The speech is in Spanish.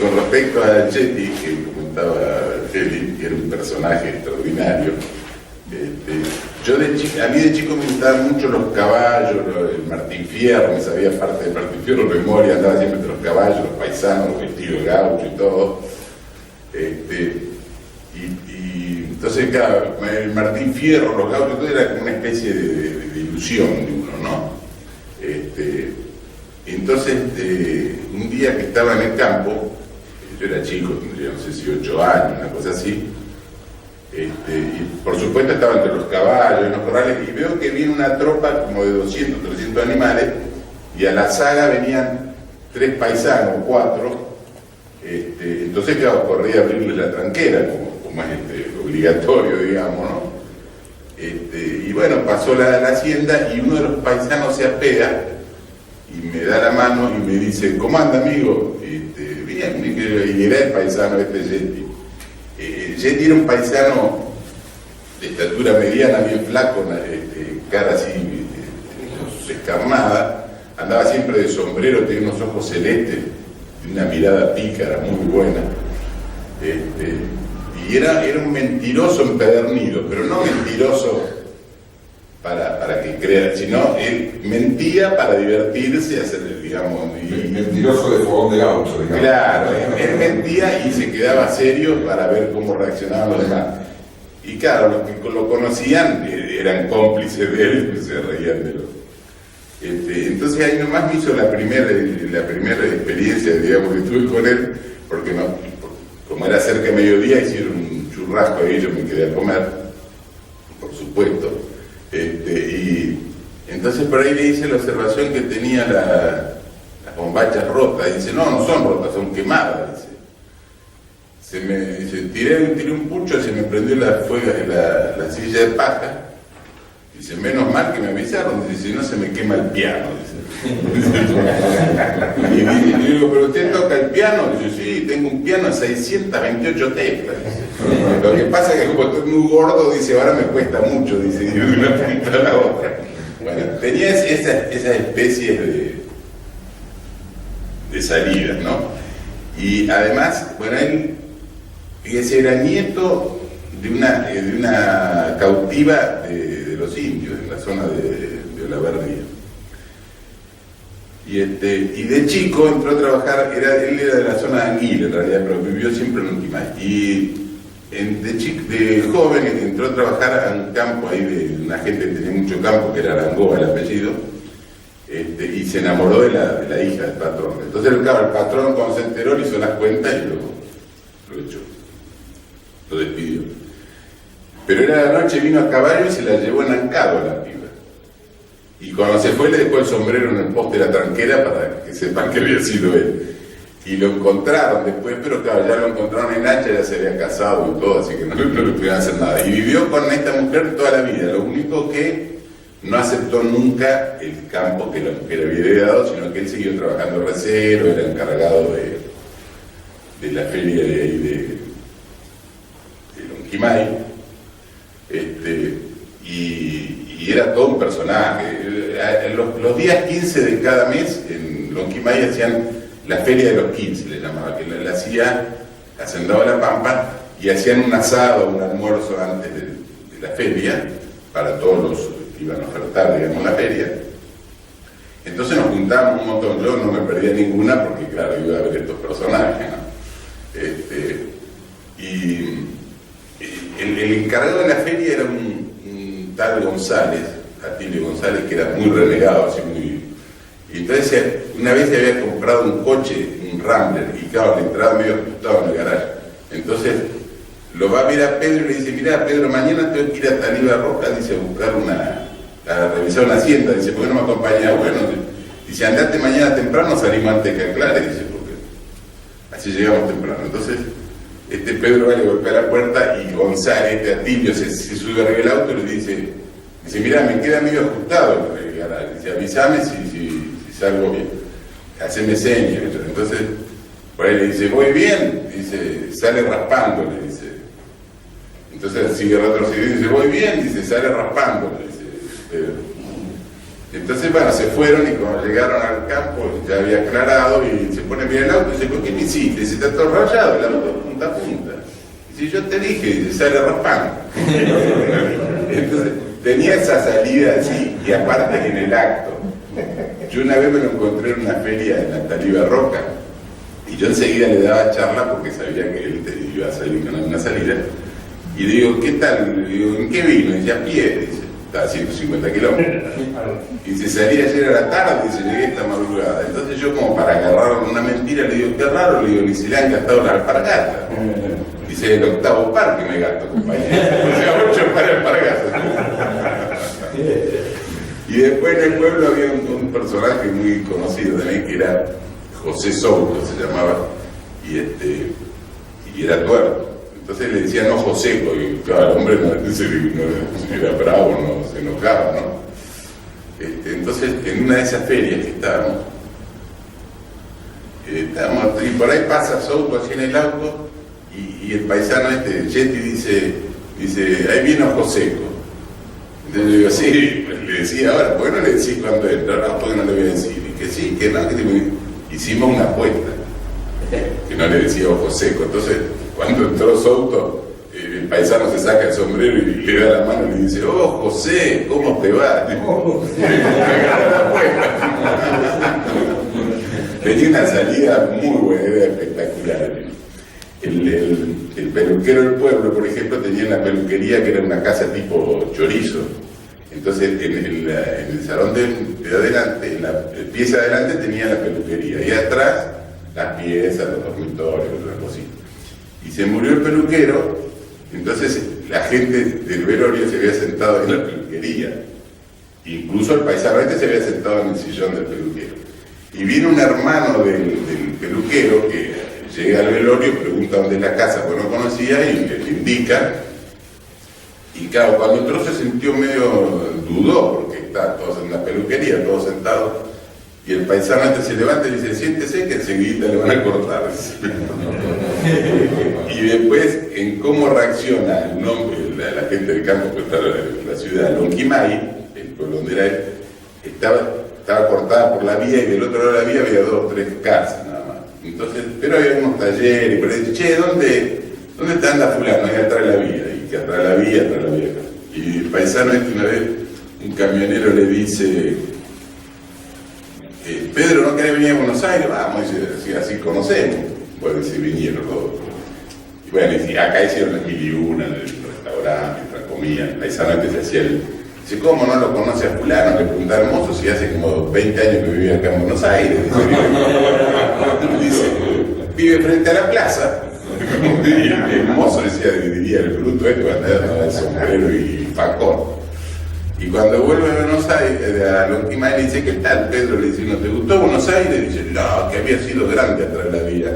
Con respecto a Chetty, que comentaba Feli, que era un personaje extraordinario, a mí de chico me gustaban mucho los caballos, el Martín Fierro, me sabía parte del Martín Fierro de memoria, andaba siempre entre los caballos, los paisanos, los vestidos de gaucho y todo. Y entonces, claro, el Martín Fierro, los gauchos, todo era como una especie de ilusión de uno, ¿no? Entonces, un día que estaba en el campo, yo era chico, tendría no sé si 8 años, una cosa así, y por supuesto estaba entre los caballos, en los corrales, y veo que viene una tropa como de 200, 300 animales, y a la saga venían 3 paisanos, 4, entonces claro, corría a abrirle la tranquera, como es obligatorio, digamos, ¿no? Y bueno, pasó la hacienda y uno de los paisanos se apea y me da la mano y me dice, ¿cómo anda, amigo? Bien, y era el paisano Yeti. Yeti era un paisano de estatura mediana, bien flaco, cara así descarnada, andaba siempre de sombrero, tenía unos ojos celestes, una mirada pícara, muy buena, y era un mentiroso empedernido, pero no mentiroso para que crea, sino él mentía para divertirse, hacer, digamos... Mentiroso de fogón de gaucho, digamos. Claro, él mentía y se quedaba serio para ver cómo reaccionaban los demás. Y claro, los que lo conocían eran cómplices de él, se reían de los... Entonces ahí nomás me hizo la primera experiencia, digamos, que tuve con él, porque no, como era cerca de mediodía, hicieron un churrasco ahí, yo me quedé a comer, por supuesto. Y entonces por ahí le hice la observación que tenía las bombachas rotas, y dice, no son rotas, son quemadas, dice, tiré un pucho, se me prendió la silla de paja. Dice, menos mal que me avisaron, dice, si no se me quema el piano, dice. Y digo, pero usted toca el piano, dice, sí, tengo un piano de 628 teclas, dice. Lo que pasa es que como estoy muy gordo, dice, ahora me cuesta mucho, dice, de una punta a la otra. Bueno, tenía esas especies de salidas, ¿no? Y además, bueno, él, fíjese, era nieto de una cautiva de los indios, en la zona de Olavarría. Y de chico entró a trabajar, él era de la zona de Anguila en realidad, pero vivió siempre en Lonquimay. Y de joven entró a trabajar a un campo ahí de una gente que tenía mucho campo, que era Arangoa el apellido, y se enamoró de la hija del patrón. Entonces el patrón cuando se enteró le hizo las cuentas y lo echó, lo despidió. Pero era la noche, vino a caballo y se la llevó en Ancado a la piba. Y cuando se fue le dejó el sombrero en el poste de la tranquera para que sepan que había sido él. Y lo encontraron después, pero claro, ya lo encontraron en Hacha, ya se había casado y todo, así que no le pudieron hacer nada. Y vivió con esta mujer toda la vida, lo único que no aceptó nunca el campo que la mujer había dado, sino que él siguió trabajando recero, era encargado de la feria de ahí de Lonquimay. Y era todo un personaje. Los días 15 de cada mes en Lonquimay hacían la feria de los 15, le llamaba, que la hacía Hacendado de la Pampa, y hacían un asado, un almuerzo antes de la feria, para todos los que iban a ofertar, digamos, la feria. Entonces nos juntábamos un montón, yo no me perdía ninguna, porque claro, iba a ver estos personajes, ¿no? Y el encargado de la feria era un tal González, Atilio González, que era muy renegado, así muy... Y entonces una vez se había comprado un coche, un Rambler, y claro, le entraba medio ajustado en el garaje. Entonces lo va a ver a Pedro y le dice, mirá Pedro, mañana tengo que ir a Taliba Roja, dice, a buscar a revisar una hacienda, dice, ¿por qué no me acompañas? Bueno, dice, andate mañana temprano, salimos antes que aclare, dice, porque así llegamos temprano. Entonces Pedro va y le golpea la puerta y González, Atilio, se sube arriba del auto y le dice, mirá, me queda medio ajustado el garaje, dice, avísame si salgo bien, haceme señas. Entonces por ahí le dice, voy bien, dice, sale raspando, le dice. Entonces sigue retrocediendo y dice, voy bien, dice, sale raspando, le dice Pedro. Entonces, bueno, se fueron y cuando llegaron al campo ya había aclarado y se pone a mirar el auto y dice, ¿por qué me hiciste? Dice, está todo rayado el auto, punta a punta. Dice, yo te dije, y sale raspando. Entonces, tenía esa salida así y aparte en el acto. Yo una vez me lo encontré en una feria en Natalia Roca y yo enseguida le daba charla porque sabía que él iba a salir con alguna salida. Y le digo, ¿qué tal? Le digo, ¿en qué vino? Y dice, a pie. Dice, estaba a 150 kilómetros. Y dice, salí ayer a la tarde, dice, llegué esta madrugada. Entonces yo como para agarrar una mentira le digo, qué raro, le digo, ni si le han gastado la alpargata. Dice, el octavo par que me gasto, compañero. O sea, 8 para alpargata. Y después en el pueblo había un personaje muy conocido también que era José Souto, se llamaba, y era tuerto. Entonces le decían ojo seco, y claro, el hombre no era bravo, no se enojaba, ¿no? Entonces, en una de esas ferias que estábamos, y por ahí pasa Souto así en el auto, y el paisano Yeti dice, ahí viene ojo seco. Entonces yo digo, sí, le decía ahora, ¿por qué no le decís cuando entra? No, ¿por qué no le voy a decir? Y que sí, que no, que hicimos una apuesta, que no le decía ojo seco. Entonces, cuando entró Souto, el paisano se saca el sombrero y le da la mano y le dice, oh José, ¿cómo te va? Tenía una salida muy buena, era espectacular. El peluquero del pueblo, por ejemplo, tenía una peluquería que era una casa tipo chorizo. Entonces, en el salón de adelante, en la pieza de adelante tenía la peluquería y atrás las piezas, los dormitorios, las cositas. Y se murió el peluquero, entonces la gente del velorio se había sentado en la peluquería. Incluso el paisano se había sentado en el sillón del peluquero. Y vino un hermano del peluquero que llega al velorio, pregunta dónde es la casa, pues no conocía, y le indica. Y claro, cuando entró se sintió medio dudó, porque está todos en la peluquería, todos sentados. Y el paisano se levanta y dice, siéntese que enseguida le van a cortar. Y después, en cómo reacciona el nombre, la gente del campo, que está en la ciudad de Lonquimay, el pueblo donde era él, estaba cortada por la vía y del otro lado de la vía había 2 o 3 casas nada más. Entonces, pero había unos talleres, pero dice, che, ¿dónde está anda fulano? Ahí atrás de la vía, y que atrás de la vía, atrás de la vía. Y el paisano una vez, un camionero le dice, Pedro, ¿no querés venir a Buenos Aires? Vamos, dice, así conocemos. Bueno, dice, vinieron los dos. Y bueno, y acá hicieron las 1001 en el restaurante, mientras comían. El paisano se hacía dice, ¿cómo no lo conoce a fulano? Le preguntaron mozo si hace como 20 años que vivía acá en Buenos Aires. Dice, vive frente a la plaza. Y el mozo diría, el bruto esto anda de sombrero y facón. Y cuando vuelve a Buenos Aires, a Lonquimay, le dice, ¿qué tal, Pedro? Le dice, ¿no te gustó Buenos Aires? Dice, no, que había sido grande atrás de la vía.